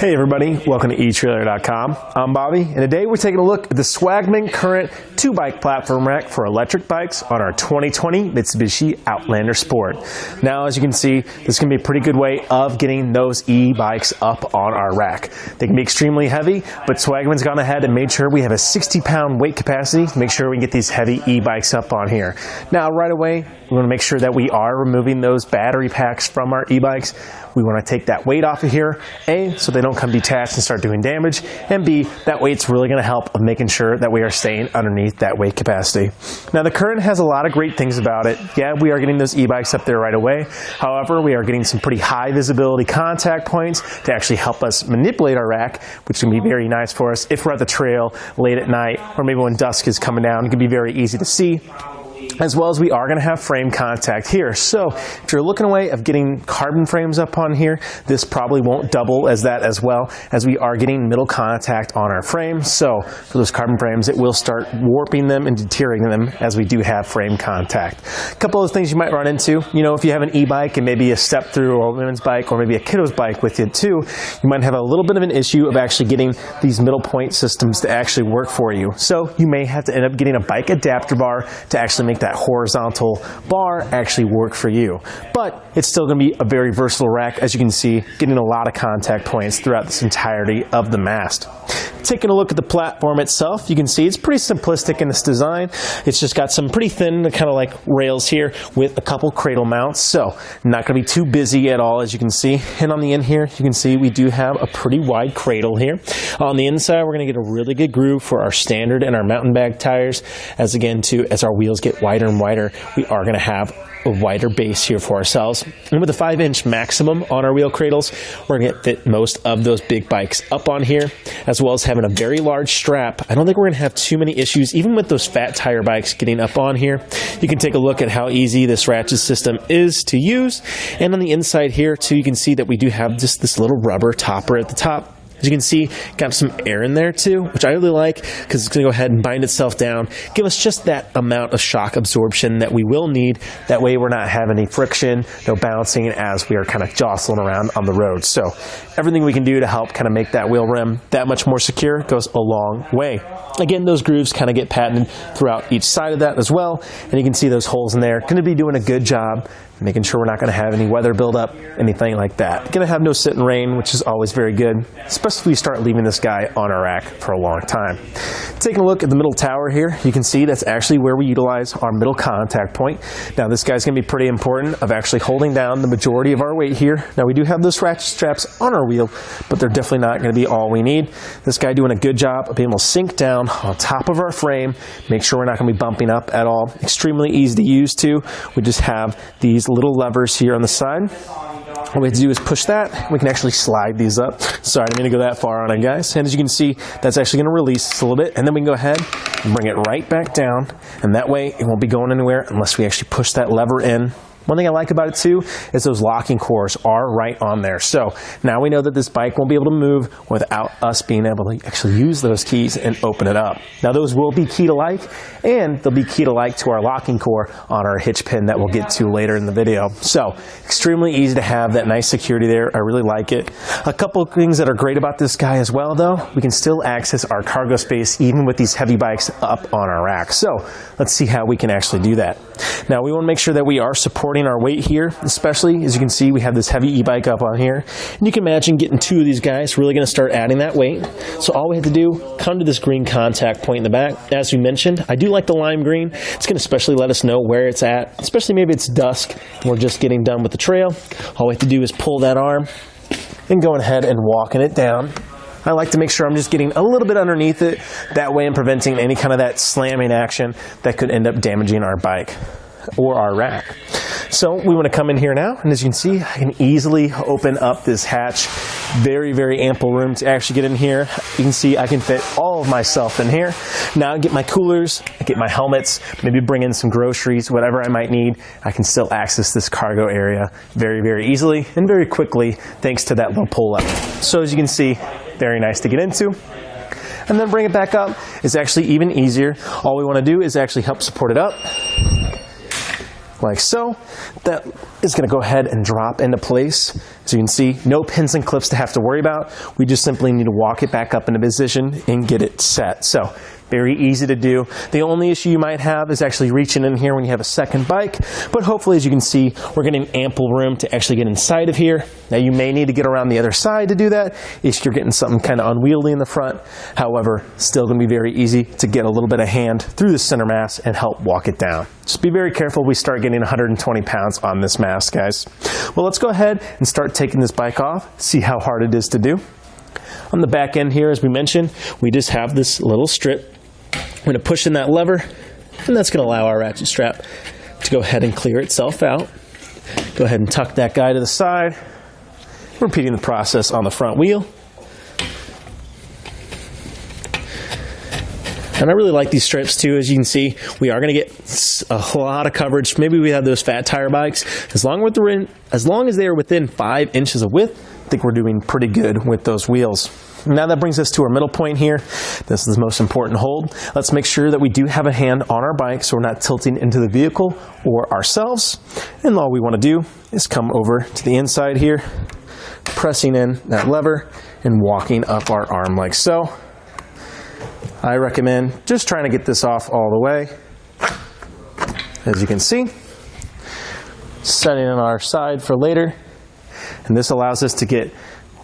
Hey everybody, welcome to eTrailer.com. I'm Bobby, and today we're taking a look at the Swagman Current 2-bike platform rack for electric bikes on our 2020 Mitsubishi Outlander Sport. Now, as you can see, this is going to be a pretty good way of getting those e-bikes up on our rack. They can be extremely heavy, but Swagman's gone ahead and made sure we have a 60-pound weight capacity to make sure we can get these heavy e-bikes up on here. Now, right away, we want to make sure that we are removing those battery packs from our e-bikes. We want to take that weight off of here, A, so they don't come detached and start doing damage, and B, that weight's really going to help of making sure that we are staying underneath that weight capacity. Now, the Current has a lot of great things about it. Yeah, we are getting those e-bikes up there right away. However, we are getting some pretty high visibility contact points to actually help us manipulate our rack, which can be very nice for us if we're at the trail late at night, or maybe when dusk is coming down. It can be very easy to see. As well as we are going to have frame contact here. So if you're looking away of getting carbon frames up on here, this probably won't double as that as well, as we are getting middle contact on our frame. So for those carbon frames, it will start warping them and deteriorating them as we do have frame contact. A couple of things you might run into, if you have an e-bike and maybe a step through or a women's bike or maybe a kiddo's bike with you too, you might have a little bit of an issue of actually getting these middle point systems to actually work for you. So you may have to end up getting a bike adapter bar to actually make that horizontal bar actually work for you. But it's still going to be a very versatile rack, as you can see, getting a lot of contact points throughout this entirety of the mast. Taking a look at the platform itself, you can see it's pretty simplistic in its design. It's just got some pretty thin kind of like rails here with a couple cradle mounts, so not going to be too busy at all, as you can see. And on the end here, you can see we do have a pretty wide cradle here. On the inside, we're going to get a really good groove for our standard and our mountain bag tires, as again too, as our wheels get wider and wider, we are going to have a wider base here for ourselves. And with a 5-inch maximum on our wheel cradles, we're going to fit most of those big bikes up on here, as well as having a very large strap. I don't think we're going to have too many issues, even with those fat tire bikes getting up on here. You can take a look at how easy this ratchet system is to use. And on the inside here too, you can see that we do have just this little rubber topper at the top. As you can see, got some air in there too, which I really like because it's going to go ahead and bind itself down, give us just that amount of shock absorption that we will need. That way we're not having any friction, no bouncing as we are kind of jostling around on the road. So everything we can do to help kind of make that wheel rim that much more secure goes a long way. Again, those grooves kind of get patented throughout each side of that as well. And you can see those holes in there. Going to be doing a good job making sure we're not going to have any weather buildup, anything like that. Going to have no sit and rain, which is always very good, especially if we start leaving this guy on our rack for a long time. Taking a look at the middle tower here, you can see that's actually where we utilize our middle contact point. Now this guy's going to be pretty important of actually holding down the majority of our weight here. Now we do have those ratchet straps on our wheel, but they're definitely not going to be all we need. This guy doing a good job of being able to sink down on top of our frame, make sure we're not going to be bumping up at all. Extremely easy to use too. We just have these little levers here on the side. All we have to do is push that. We can actually slide these up. Sorry, I didn't mean to go that far on it, guys. And as you can see, that's actually going to release just a little bit. And then we can go ahead and bring it right back down. And that way, it won't be going anywhere unless we actually push that lever in. One thing I like about it too is those locking cores are right on there. So now we know that this bike won't be able to move without us being able to actually use those keys and open it up. Now those will be key to like, and they'll be key to like to our locking core on our hitch pin that we'll get to later in the video. So extremely easy to have that nice security there. I really like it. A couple of things that are great about this guy as well though, we can still access our cargo space even with these heavy bikes up on our rack. So let's see how we can actually do that. Now we want to make sure that we are supporting our weight here, especially as you can see we have this heavy e-bike up on here, and you can imagine getting two of these guys really going to start adding that weight. So all we have to do, come to this green contact point in the back. As we mentioned, I do like the lime green. It's going to especially let us know where it's at, especially maybe it's dusk and we're just getting done with the trail. All we have to do is pull that arm and going ahead and walking it down. I like to make sure I'm just getting a little bit underneath it, that way I'm preventing any kind of that slamming action that could end up damaging our bike or our rack. So we want to come in here now, and as you can see, I can easily open up this hatch. Very, very ample room to actually get in here. You can see I can fit all of myself in here. Now I get my coolers, I get my helmets, maybe bring in some groceries, whatever I might need. I can still access this cargo area very, very easily and very quickly thanks to that little pull up. So as you can see, very nice to get into. And then bring it back up is actually even easier. All we want to do is actually help support it up. like so. That is going to go ahead and drop into place. As you can see, no pins and clips to have to worry about. We just simply need to walk it back up into position and get it set. So very easy to do. The only issue you might have is actually reaching in here when you have a second bike, but hopefully, as you can see, we're getting ample room to actually get inside of here. Now you may need to get around the other side to do that if you're getting something kind of unwieldy in the front. However, still going to be very easy to get a little bit of hand through the center mass and help walk it down. Just be very careful we start getting 120 pounds on this mass, guys. Well, let's go ahead and start taking this bike off, see how hard it is to do. On the back end here, as we mentioned, we just have this little strip. I'm going to push in that lever, and that's going to allow our ratchet strap to go ahead and clear itself out. Go ahead and tuck that guy to the side. Repeating the process on the front wheel. And I really like these strips too. As you can see, we are going to get a lot of coverage. Maybe we have those fat tire bikes. As long as they are within 5 inches of width, I think we're doing pretty good with those wheels. Now that brings us to our middle point here. This is the most important hold. Let's make sure that we do have a hand on our bike so we're not tilting into the vehicle or ourselves. And all we want to do is come over to the inside here, pressing in that lever and walking up our arm like so. I recommend just trying to get this off all the way. As you can see, setting on our side for later. And this allows us to get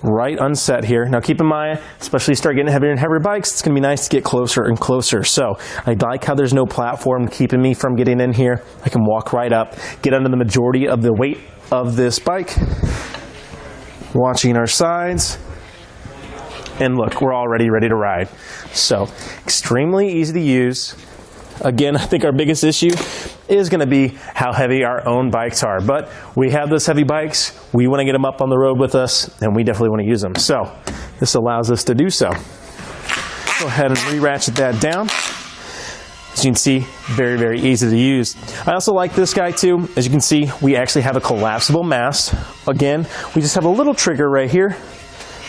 right unset here. Now keep in mind, especially start getting heavier and heavier bikes, it's going to be nice to get closer and closer. So I like how there's no platform keeping me from getting in here. I can walk right up, get under the majority of the weight of this bike. Watching our sides. And look, we're already ready to ride. So extremely easy to use. Again, I think our biggest issue is going to be how heavy our own bikes are. But we have those heavy bikes. We want to get them up on the road with us, and we definitely want to use them. So this allows us to do so. Go ahead and re-ratchet that down. As you can see, very, very easy to use. I also like this guy too. As you can see, we actually have a collapsible mast. Again, we just have a little trigger right here.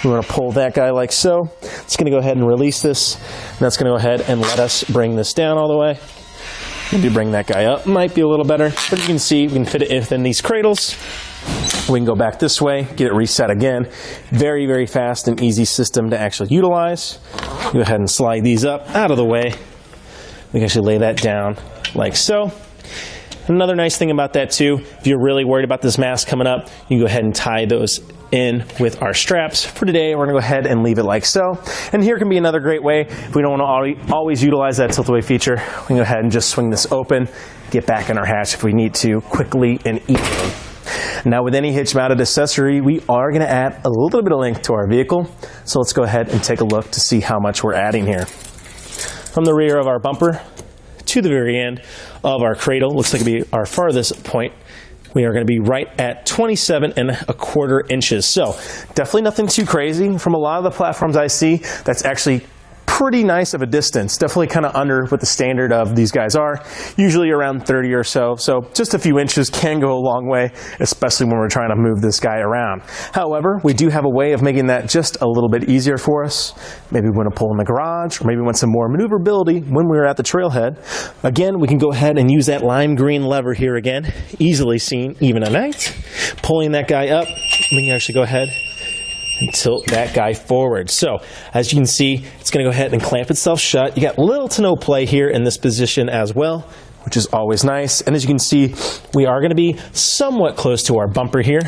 We want to pull that guy like so. It's going to go ahead and release this. And that's going to go ahead and let us bring this down all the way. Maybe bring that guy up. Might be a little better. But you can see we can fit it within these cradles. We can go back this way, get it reset again. Very, very fast and easy system to actually utilize. Go ahead and slide these up out of the way. We can actually lay that down like so. Another nice thing about that too, if you're really worried about this mast coming up, you can go ahead and tie those in with our straps. For today, we're going to go ahead and leave it like so. And here can be another great way, if we don't want to always utilize that tilt-away feature, we can go ahead and just swing this open, get back in our hatch if we need to, quickly and easily. Now with any hitch-mounted accessory, we are going to add a little bit of length to our vehicle. So let's go ahead and take a look to see how much we're adding here. From the rear of our bumper to the very end of our cradle, looks like it'll be our farthest point, we are going to be right at 27¼ inches. So definitely nothing too crazy. From a lot of the platforms I see, that's actually pretty nice of a distance. Definitely kind of under what the standard of these guys are. Usually around 30 or so. So just a few inches can go a long way, especially when we're trying to move this guy around. However, we do have a way of making that just a little bit easier for us. Maybe we want to pull in the garage, or maybe we want some more maneuverability when we're at the trailhead. Again, we can go ahead and use that lime green lever here again. Easily seen even at night. Pulling that guy up, we can actually go ahead and tilt that guy forward. So as you can see, it's going to go ahead and clamp itself shut. You got little to no play here in this position as well, which is always nice. And as you can see, we are going to be somewhat close to our bumper here,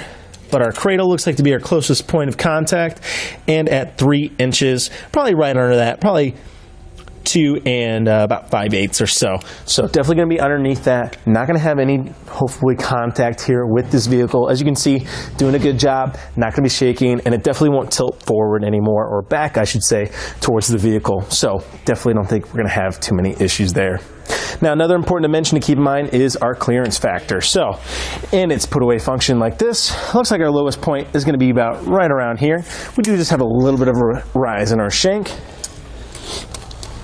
but our cradle looks like to be our closest point of contact, and at 3 inches, probably right under that, probably 2 and about 5/8 or so. So definitely going to be underneath that. Not going to have any, hopefully, contact here with this vehicle. As you can see, doing a good job. Not going to be shaking, and it definitely won't tilt forward anymore, or back, I should say, towards the vehicle. So definitely don't think we're going to have too many issues there. Now, another important dimension to keep in mind is our clearance factor. So in its put away function like this, looks like our lowest point is going to be about right around here. We do just have a little bit of a rise in our shank.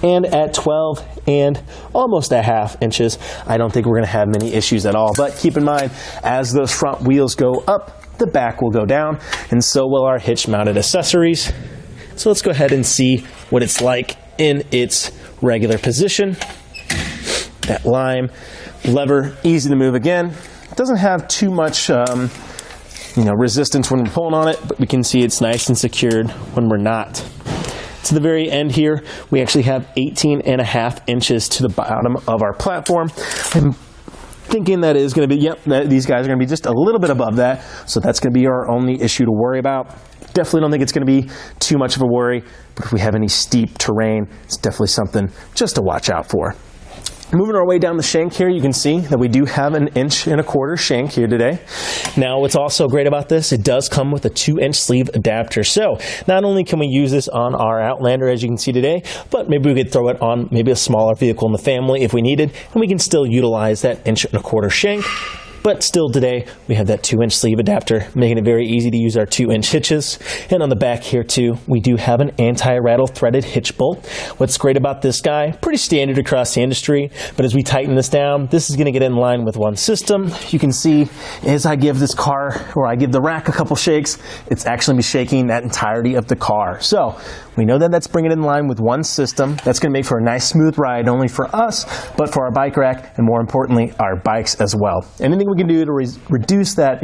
And at 12 and almost a ½ inches, I don't think we're going to have many issues at all. But keep in mind, as those front wheels go up, the back will go down, and so will our hitch-mounted accessories. So let's go ahead and see what it's like in its regular position. that lime lever, easy to move again. It doesn't have too much resistance when we're pulling on it, but we can see it's nice and secured when we're not. To the very end here, we actually have 18.5 inches to the bottom of our platform. I'm thinking that is going to be, these guys are going to be just a little bit above that, so that's going to be our only issue to worry about. Definitely don't think it's going to be too much of a worry, but if we have any steep terrain, it's definitely something just to watch out for. Moving our way down the shank here, you can see that we do have an 1.25 inch shank here today. Now, what's also great about this, it does come with a 2-inch sleeve adapter. So not only can we use this on our Outlander, as you can see today, but maybe we could throw it on maybe a smaller vehicle in the family if we needed, and we can still utilize that 1.25 inch shank. But still today, we have that 2-inch sleeve adapter, making it very easy to use our 2-inch hitches. And on the back here too, we do have an anti-rattle threaded hitch bolt. What's great about this guy, pretty standard across the industry, but as we tighten this down, this is gonna get in line with one system. You can see as I give this car, or I give the rack a couple shakes, it's actually gonna be shaking that entirety of the car. So we know that that's bringing it in line with one system. That's gonna make for a nice smooth ride, not only for us, but for our bike rack, and more importantly, our bikes as well. Anything we can do to reduce that,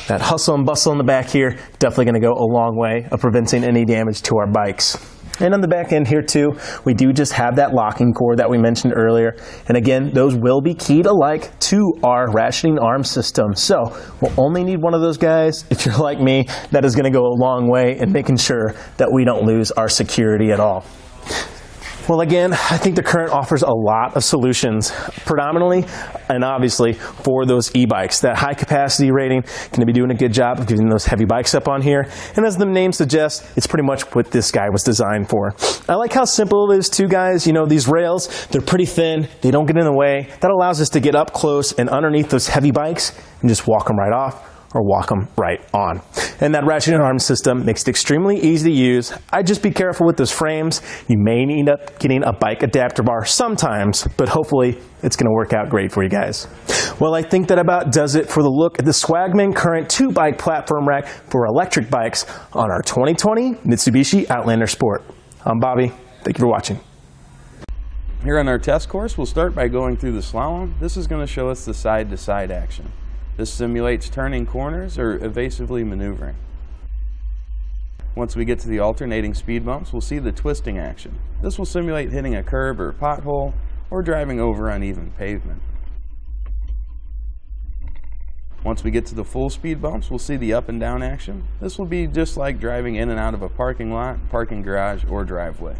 that hustle and bustle in the back here, definitely going to go a long way of preventing any damage to our bikes. And on the back end here too, we do just have that locking cord that we mentioned earlier. And again, those will be keyed alike to our rationing arm system. So we'll only need one of those guys. If you're like me, that is going to go a long way in making sure that we don't lose our security at all. Well, again, I think the Current offers a lot of solutions, predominantly and obviously for those e-bikes. That high capacity rating going to be doing a good job of getting those heavy bikes up on here. And as the name suggests, it's pretty much what this guy was designed for. I like how simple it is too, guys. These rails, they're pretty thin. They don't get in the way. That allows us to get up close and underneath those heavy bikes and just walk them right off, or walk them right on. And that ratcheting arm system makes it extremely easy to use. I'd just be careful with those frames. You may end up getting a bike adapter bar sometimes, but hopefully it's gonna work out great for you guys. Well, I think that about does it for the look at the Swagman Current 2-bike platform rack for electric bikes on our 2020 Mitsubishi Outlander Sport. I'm Bobby, thank you for watching. Here on our test course, we'll start by going through the slalom. This is gonna show us the side-to-side action. This simulates turning corners or evasively maneuvering. Once we get to the alternating speed bumps, we'll see the twisting action. This will simulate hitting a curb or pothole or driving over uneven pavement. Once we get to the full speed bumps, we'll see the up and down action. This will be just like driving in and out of a parking lot, parking garage, or driveway.